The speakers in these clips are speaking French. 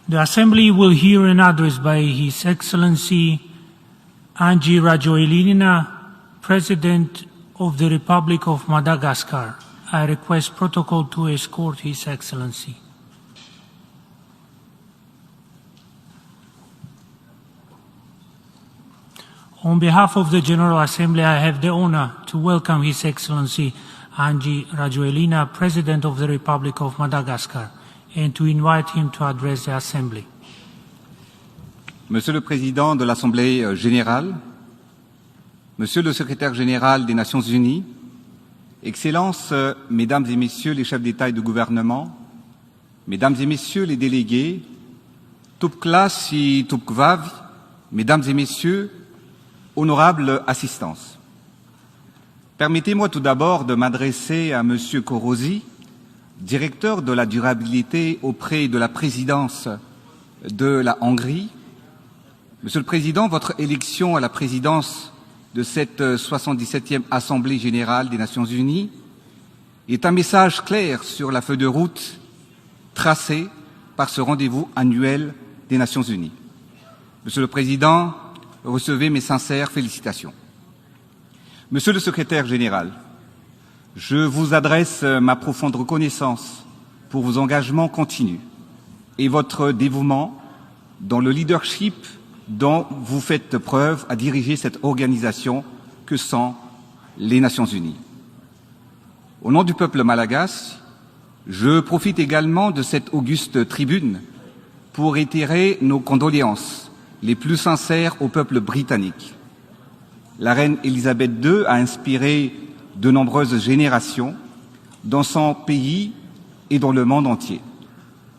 The Assembly will hear an address by His Excellency Angie Rajoelina, President of the Republic of Madagascar. I request protocol to escort His Excellency. On behalf of the General Assembly, I have the honor to welcome His Excellency Angie Rajoelina, President of the Republic of Madagascar, and to invite him to address the Assembly. Monsieur le Président de l'Assemblée générale, Monsieur le Secrétaire général des Nations unies, Excellences, Mesdames et Messieurs les chefs d'État et de gouvernement, Mesdames et Messieurs les délégués, Tupklas et Tupkvav, Mesdames et Messieurs, honorable assistance. Permettez-moi tout d'abord de m'adresser à Monsieur Korosi, directeur de la durabilité auprès de la présidence de la Hongrie. Monsieur le Président, votre élection à la présidence de cette 77e Assemblée générale des Nations unies est un message clair sur la feuille de route tracée par ce rendez-vous annuel des Nations unies. Monsieur le Président, recevez mes sincères félicitations. Monsieur le Secrétaire général, je vous adresse ma profonde reconnaissance pour vos engagements continus et votre dévouement dans le leadership dont vous faites preuve à diriger cette organisation que sont les Nations unies. Au nom du peuple malagasy, je profite également de cette auguste tribune pour réitérer nos condoléances les plus sincères au peuple britannique. La reine Elisabeth II a inspiré de nombreuses générations dans son pays et dans le monde entier.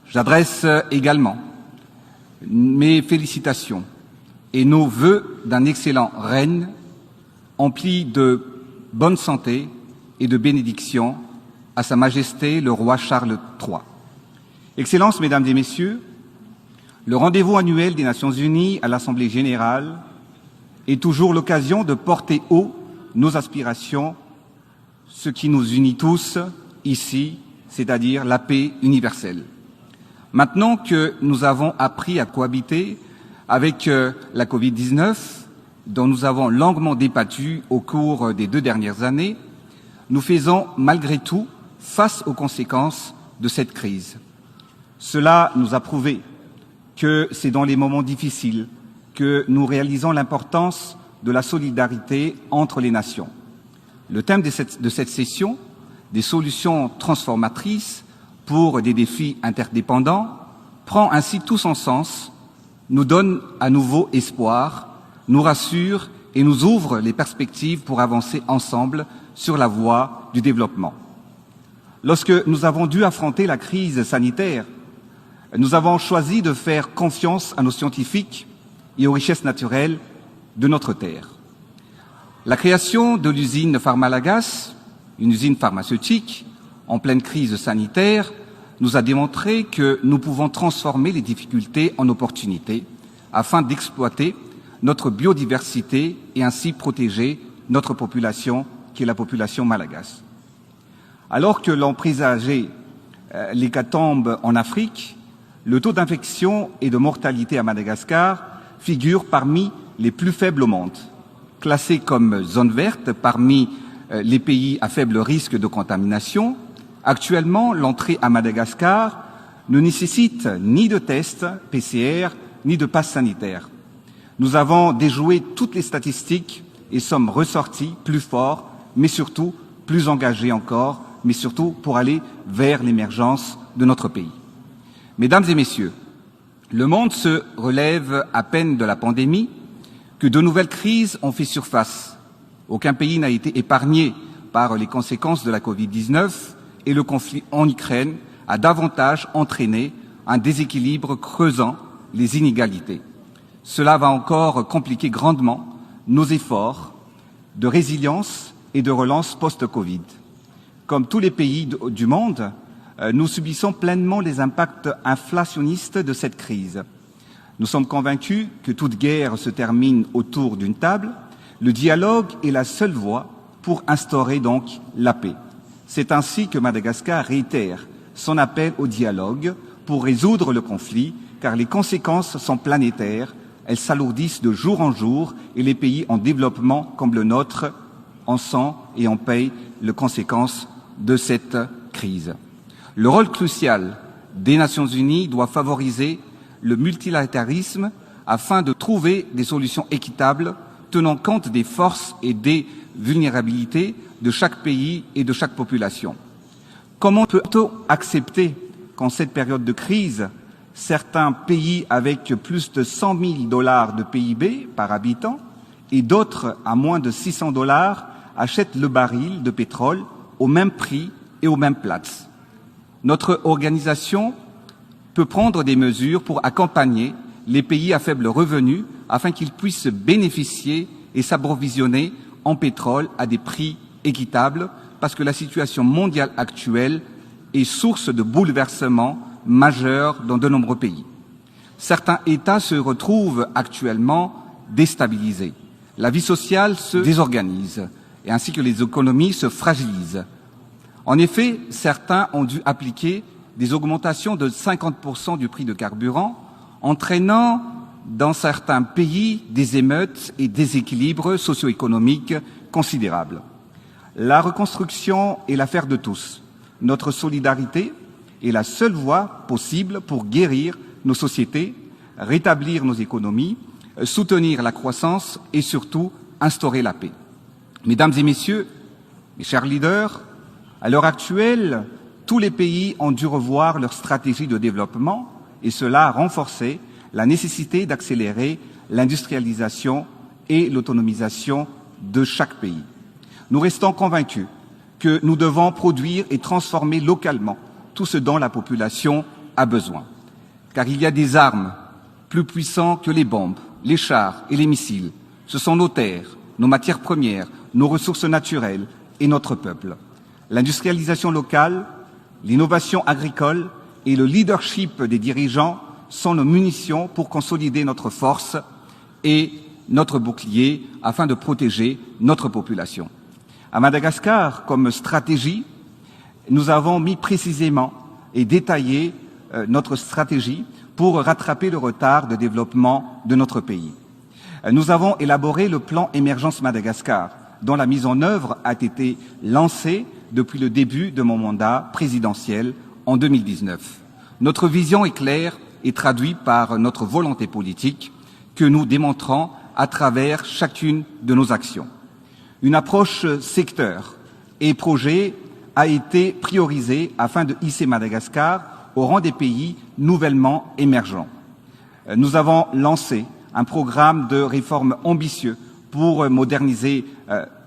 J'adresse également mes félicitations et nos vœux d'un excellent règne empli de bonne santé et de bénédictions à Sa Majesté le roi Charles III. Excellences, Mesdames et Messieurs, le rendez-vous annuel des Nations unies à l'Assemblée générale est toujours l'occasion de porter haut nos aspirations, ce qui nous unit tous ici, c'est-à-dire la paix universelle. Maintenant que nous avons appris à cohabiter avec la Covid-19, dont nous avons longuement débattu au cours des 2 dernières années, nous faisons malgré tout face aux conséquences de cette crise. Cela nous a prouvé que c'est dans les moments difficiles que nous réalisons l'importance de la solidarité entre les nations. Le thème de cette session, des solutions transformatrices pour des défis interdépendants, prend ainsi tout son sens, nous donne à nouveau espoir, nous rassure et nous ouvre les perspectives pour avancer ensemble sur la voie du développement. Lorsque nous avons dû affronter la crise sanitaire, nous avons choisi de faire confiance à nos scientifiques et aux richesses naturelles de notre terre. La création de l'usine Pharmalagas, une usine pharmaceutique, en pleine crise sanitaire, nous a démontré que nous pouvons transformer les difficultés en opportunités afin d'exploiter notre biodiversité et ainsi protéger notre population, qui est la population malagasy. Alors que l'on présageait l'hécatombe en Afrique, le taux d'infection et de mortalité à Madagascar figure parmi les plus faibles au monde. Classé comme zone verte parmi les pays à faible risque de contamination, actuellement, l'entrée à Madagascar ne nécessite ni de tests PCR, ni de passe sanitaire. Nous avons déjoué toutes les statistiques et sommes ressortis plus forts, mais surtout plus engagés encore, mais surtout pour aller vers l'émergence de notre pays. Mesdames et Messieurs, le monde se relève à peine de la pandémie que de nouvelles crises ont fait surface. Aucun pays n'a été épargné par les conséquences de la Covid-19 et le conflit en Ukraine a davantage entraîné un déséquilibre creusant les inégalités. Cela va encore compliquer grandement nos efforts de résilience et de relance post-Covid. Comme tous les pays du monde, nous subissons pleinement les impacts inflationnistes de cette crise. Nous sommes convaincus que toute guerre se termine autour d'une table. Le dialogue est la seule voie pour instaurer donc la paix. C'est ainsi que Madagascar réitère son appel au dialogue pour résoudre le conflit, car les conséquences sont planétaires, elles s'alourdissent de jour en jour et les pays en développement comme le nôtre en sont et en payent les conséquences de cette crise. Le rôle crucial des Nations Unies doit favoriser le multilatéralisme afin de trouver des solutions équitables tenant compte des forces et des vulnérabilités de chaque pays et de chaque population. Comment peut-on accepter qu'en cette période de crise, certains pays avec plus de 100 000 $ de PIB par habitant et d'autres à moins de 600 $ achètent le baril de pétrole au même prix et aux mêmes places? Notre organisation peut prendre des mesures pour accompagner les pays à faible revenu afin qu'ils puissent bénéficier et s'approvisionner en pétrole à des prix équitables, parce que la situation mondiale actuelle est source de bouleversements majeurs dans de nombreux pays. Certains États se retrouvent actuellement déstabilisés. La vie sociale se désorganise, et ainsi que les économies se fragilisent. En effet, certains ont dû appliquer des augmentations de 50% du prix de carburant, entraînant dans certains pays des émeutes et déséquilibres socio-économiques considérables. La reconstruction est l'affaire de tous. Notre solidarité est la seule voie possible pour guérir nos sociétés, rétablir nos économies, soutenir la croissance et surtout instaurer la paix. Mesdames et messieurs, mes chers leaders, à l'heure actuelle, tous les pays ont dû revoir leur stratégie de développement et cela a renforcé la nécessité d'accélérer l'industrialisation et l'autonomisation de chaque pays. Nous restons convaincus que nous devons produire et transformer localement tout ce dont la population a besoin. Car il y a des armes plus puissantes que les bombes, les chars et les missiles. Ce sont nos terres, nos matières premières, nos ressources naturelles et notre peuple. L'industrialisation locale, l'innovation agricole et le leadership des dirigeants sont nos munitions pour consolider notre force et notre bouclier afin de protéger notre population. À Madagascar, comme stratégie, nous avons mis précisément et détaillé notre stratégie pour rattraper le retard de développement de notre pays. Nous avons élaboré le plan Émergence Madagascar, dont la mise en œuvre a été lancée depuis le début de mon mandat présidentiel en 2019. Notre vision est claire et traduite par notre volonté politique que nous démontrons à travers chacune de nos actions. Une approche secteur et projet a été priorisée afin de hisser Madagascar au rang des pays nouvellement émergents. Nous avons lancé un programme de réforme ambitieux pour moderniser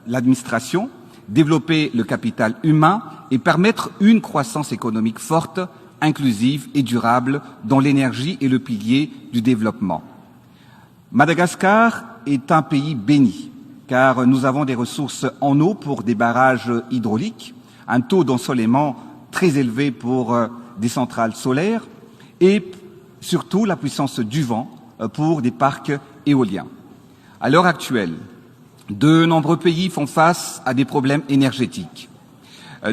l'administration, développer le capital humain et permettre une croissance économique forte, inclusive et durable dont l'énergie est le pilier du développement. Madagascar est un pays béni, car nous avons des ressources en eau pour des barrages hydrauliques, un taux d'ensoleillement très élevé pour des centrales solaires et surtout la puissance du vent pour des parcs éoliens. À l'heure actuelle, de nombreux pays font face à des problèmes énergétiques.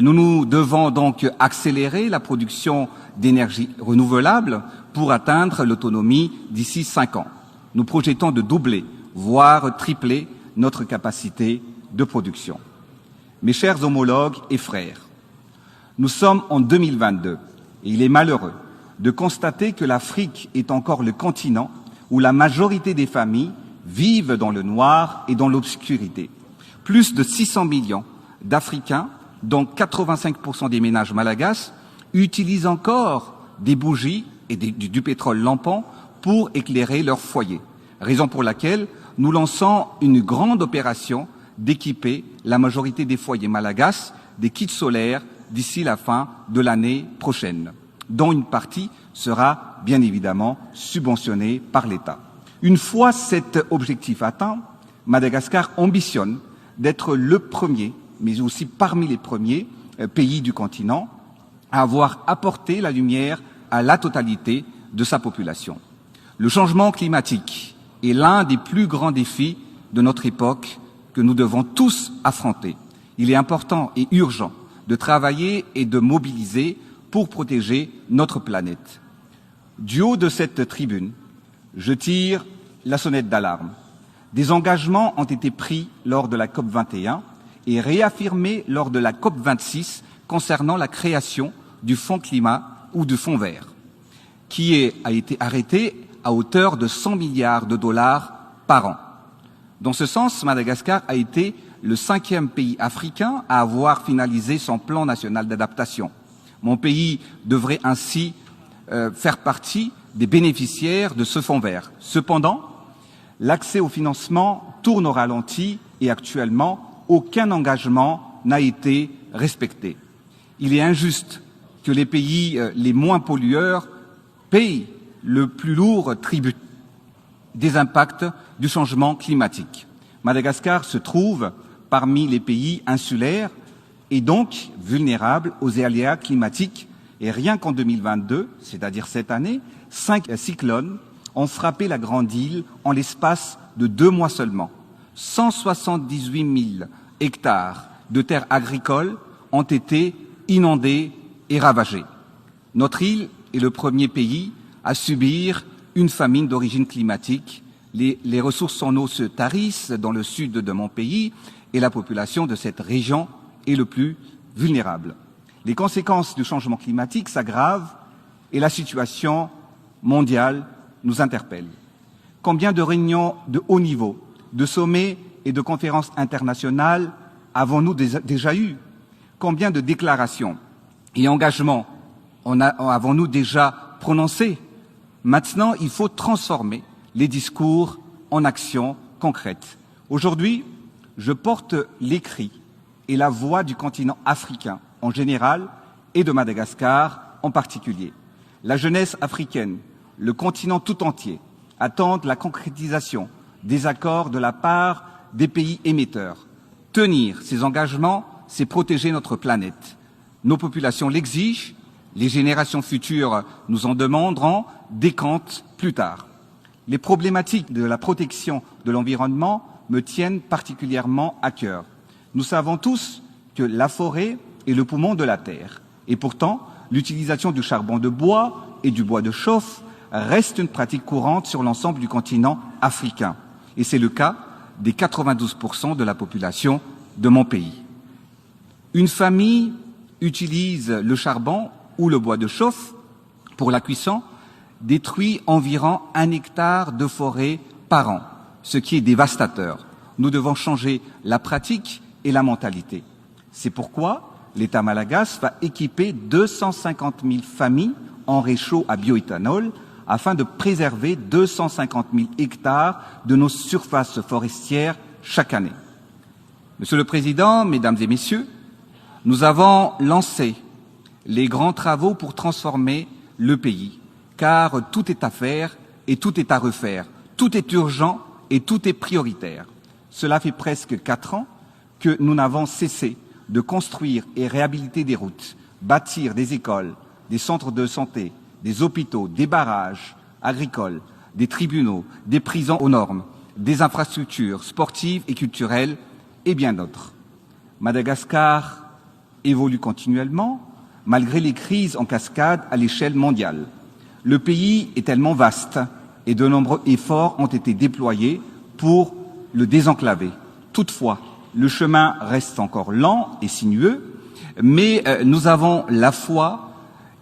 Nous devons donc accélérer la production d'énergie renouvelable pour atteindre l'autonomie d'ici 5 ans. Nous projetons de doubler, voire tripler notre capacité de production. Mes chers homologues et frères, nous sommes en 2022 et il est malheureux de constater que l'Afrique est encore le continent où la majorité des familles vivent dans le noir et dans l'obscurité. Plus de 600 millions d'Africains, dont 85% des ménages malagasy, utilisent encore des bougies et du pétrole lampant pour éclairer leur foyer. Raison pour laquelle nous lançons une grande opération d'équiper la majorité des foyers malagasy des kits solaires d'ici la fin de l'année prochaine, dont une partie sera bien évidemment subventionnée par l'État. Une fois cet objectif atteint, Madagascar ambitionne d'être le premier, mais aussi parmi les premiers pays du continent à avoir apporté la lumière à la totalité de sa population. Le changement climatique est l'un des plus grands défis de notre époque que nous devons tous affronter. Il est important et urgent de travailler et de mobiliser pour protéger notre planète. Du haut de cette tribune, je tire la sonnette d'alarme. Des engagements ont été pris lors de la COP 21 et réaffirmés lors de la COP 26 concernant la création du Fonds climat ou du Fonds vert, qui a été arrêté à hauteur de 100 milliards de dollars par an. Dans ce sens, Madagascar a été le 5e pays africain à avoir finalisé son plan national d'adaptation. Mon pays devrait ainsi faire partie des bénéficiaires de ce fonds vert. Cependant, l'accès au financement tourne au ralenti et actuellement, aucun engagement n'a été respecté. Il est injuste que les pays les moins pollueurs payent le plus lourd tribut des impacts du changement climatique. Madagascar se trouve parmi les pays insulaires et donc vulnérables aux aléas climatiques. Et rien qu'en 2022, c'est-à-dire cette année, 5 cyclones ont frappé la Grande Île en l'espace de 2 mois seulement. 178 000 hectares de terres agricoles ont été inondés et ravagés. Notre île est le premier pays à subir une famine d'origine climatique. Les ressources en eau se tarissent dans le sud de mon pays et la population de cette région est le plus vulnérable. Les conséquences du changement climatique s'aggravent et la situation mondiale nous interpelle. Combien de réunions de haut niveau, de sommets et de conférences internationales avons-nous déjà eues? Combien de déclarations et engagements avons-nous déjà prononcés? Maintenant, il faut transformer les discours en actions concrètes. Aujourd'hui, je porte les cris et la voix du continent africain en général et de Madagascar en particulier. La jeunesse africaine, le continent tout entier, attendent la concrétisation des accords de la part des pays émetteurs. Tenir ces engagements, c'est protéger notre planète. Nos populations l'exigent, les générations futures nous en demanderont des comptes plus tard. Les problématiques de la protection de l'environnement me tiennent particulièrement à cœur. Nous savons tous que la forêt est le poumon de la terre. Et pourtant, l'utilisation du charbon de bois et du bois de chauffe reste une pratique courante sur l'ensemble du continent africain. Et c'est le cas des 92% de la population de mon pays. Une famille utilise le charbon ou le bois de chauffe pour la cuisson, détruit environ 1 hectare de forêt par an, ce qui est dévastateur. Nous devons changer la pratique et la mentalité. C'est pourquoi l'État malagasy va équiper 250 000 familles en réchaud à bioéthanol afin de préserver 250 000 hectares de nos surfaces forestières chaque année. Monsieur le Président, Mesdames et Messieurs, nous avons lancé les grands travaux pour transformer le pays, car tout est à faire et tout est à refaire, tout est urgent et tout est prioritaire. Cela fait presque 4 ans que nous n'avons cessé de construire et réhabiliter des routes, bâtir des écoles, des centres de santé, des hôpitaux, des barrages agricoles, des tribunaux, des prisons aux normes, des infrastructures sportives et culturelles et bien d'autres. Madagascar évolue continuellement malgré les crises en cascade à l'échelle mondiale. Le pays est tellement vaste et de nombreux efforts ont été déployés pour le désenclaver. Toutefois, le chemin reste encore lent et sinueux, mais nous avons la foi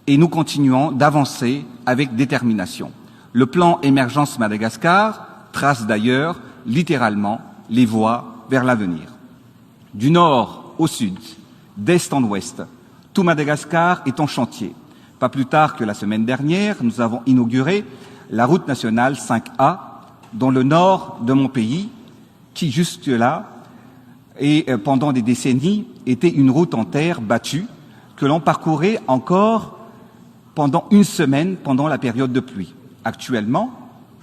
et nous continuons d'avancer avec détermination. Le plan Émergence Madagascar trace d'ailleurs littéralement les voies vers l'avenir. Du nord au sud, d'est en ouest, tout Madagascar est en chantier. Pas plus tard que la semaine dernière, nous avons inauguré la route nationale 5A dans le nord de mon pays, qui jusque-là et pendant des décennies était une route en terre battue que l'on parcourait encore pendant 1 semaine pendant la période de pluie. Actuellement,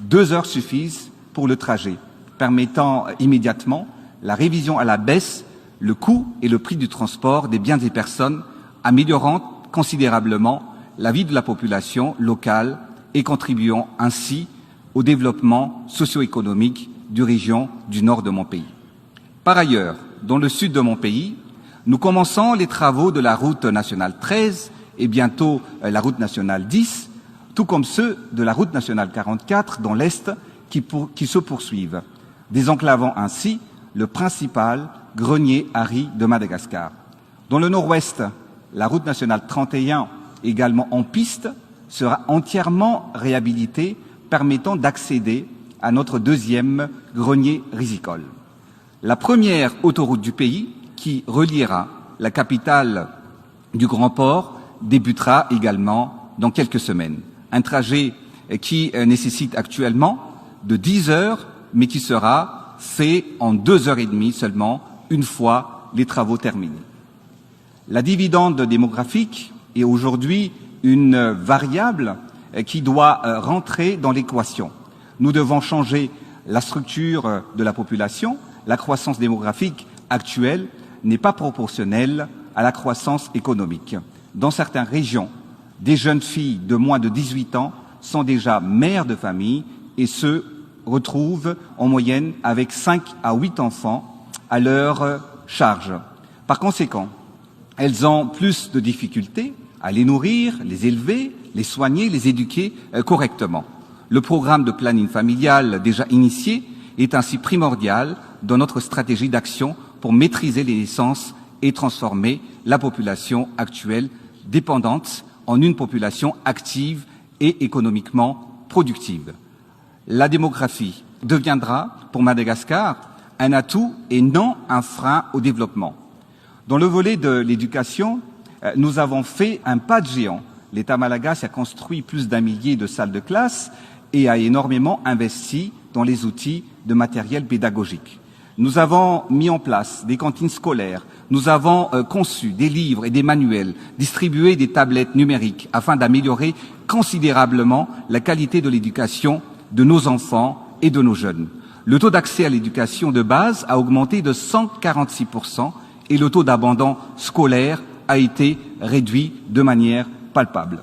2 heures suffisent pour le trajet, permettant immédiatement la révision à la baisse, le coût et le prix du transport des biens et personnes, améliorant considérablement la vie de la population locale et contribuant ainsi au développement socio-économique du région du nord de mon pays. Par ailleurs, dans le sud de mon pays, nous commençons les travaux de la route nationale 13 et bientôt la route nationale 10, tout comme ceux de la route nationale 44 dans l'Est qui se poursuivent, désenclavant ainsi le principal grenier à riz de Madagascar. Dans le nord-ouest, la route nationale 31, également en piste, sera entièrement réhabilitée, permettant d'accéder à notre deuxième grenier risicole. La première autoroute du pays, qui reliera la capitale du Grand Port, débutera également dans quelques semaines. Un trajet qui nécessite actuellement de 10 heures, mais qui sera fait en 2 heures et demie seulement, une fois les travaux terminés. La dividende démographique est aujourd'hui une variable qui doit rentrer dans l'équation. Nous devons changer la structure de la population. La croissance démographique actuelle n'est pas proportionnelle à la croissance économique. Dans certaines régions, des jeunes filles de moins de 18 ans sont déjà mères de famille et se retrouvent en moyenne avec 5 à 8 enfants à leur charge. Par conséquent, elles ont plus de difficultés à les nourrir, les élever, les soigner, les éduquer correctement. Le programme de planning familial déjà initié est ainsi primordial dans notre stratégie d'action pour maîtriser les naissances et transformer la population actuelle dépendante en une population active et économiquement productive. La démographie deviendra, pour Madagascar, un atout et non un frein au développement. Dans le volet de l'éducation, nous avons fait un pas de géant. L'État malagasy a construit plus d'1 millier de salles de classe et a énormément investi dans les outils de matériel pédagogique. Nous avons mis en place des cantines scolaires, nous avons conçu des livres et des manuels, distribué des tablettes numériques afin d'améliorer considérablement la qualité de l'éducation de nos enfants et de nos jeunes. Le taux d'accès à l'éducation de base a augmenté de 146% et le taux d'abandon scolaire a été réduit de manière palpable.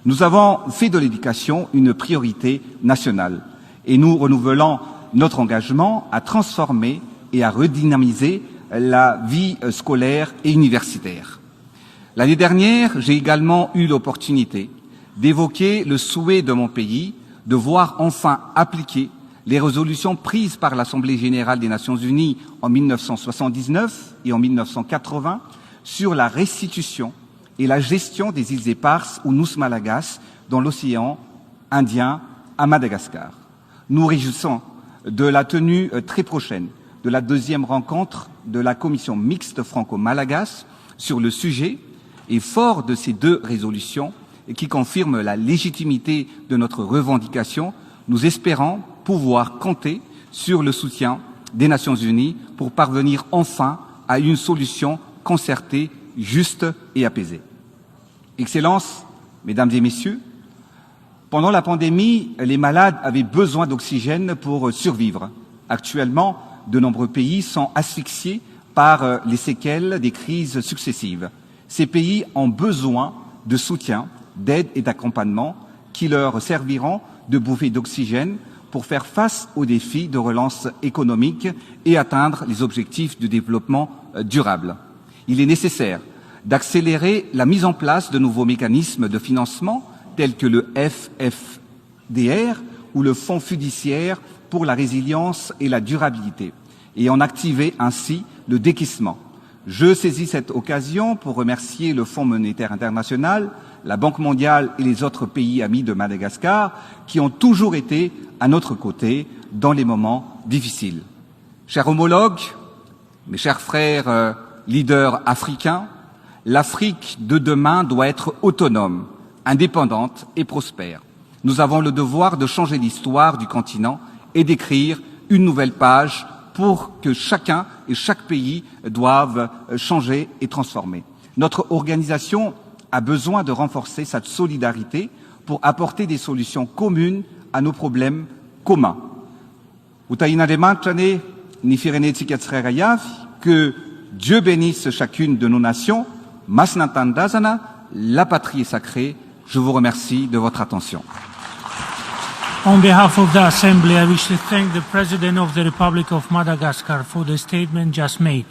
Nous avons fait de l'éducation une priorité nationale et nous renouvelons notre engagement à transformer et à redynamiser la vie scolaire et universitaire. L'année dernière, j'ai également eu l'opportunité d'évoquer le souhait de mon pays de voir enfin appliquer les résolutions prises par l'Assemblée générale des Nations unies en 1979 et en 1980 sur la restitution et la gestion des îles éparses ou Nus Malagas dans l'océan Indien à Madagascar. Nous réjouissons de la tenue très prochaine de la deuxième rencontre de la commission mixte franco-malagasy sur le sujet et fort de ces 2 résolutions qui confirment la légitimité de notre revendication, nous espérons pouvoir compter sur le soutien des Nations unies pour parvenir enfin à une solution concertée, juste et apaisée. Excellences, Mesdames et Messieurs, pendant la pandémie, les malades avaient besoin d'oxygène pour survivre. Actuellement, de nombreux pays sont asphyxiés par les séquelles des crises successives. Ces pays ont besoin de soutien, d'aide et d'accompagnement qui leur serviront de bouffée d'oxygène pour faire face aux défis de relance économique et atteindre les objectifs de développement durable. Il est nécessaire d'accélérer la mise en place de nouveaux mécanismes de financement tels que le FFDR ou le Fonds fiduciaire pour la résilience et la durabilité, et en activer ainsi le décaissement. Je saisis cette occasion pour remercier le Fonds monétaire international, la Banque mondiale et les autres pays amis de Madagascar qui ont toujours été à notre côté dans les moments difficiles. Chers homologues, mes chers frères leaders africains, l'Afrique de demain doit être autonome, indépendante et prospère. Nous avons le devoir de changer l'histoire du continent et d'écrire une nouvelle page pour que chacun et chaque pays doivent changer et transformer. Notre organisation a besoin de renforcer cette solidarité pour apporter des solutions communes à nos problèmes communs. Que Dieu bénisse chacune de nos nations. Masnantandazana, la patrie est sacrée. Je vous remercie de votre attention. On behalf of the Assembly, I wish to thank the President of the Republic of Madagascar for the statement just made.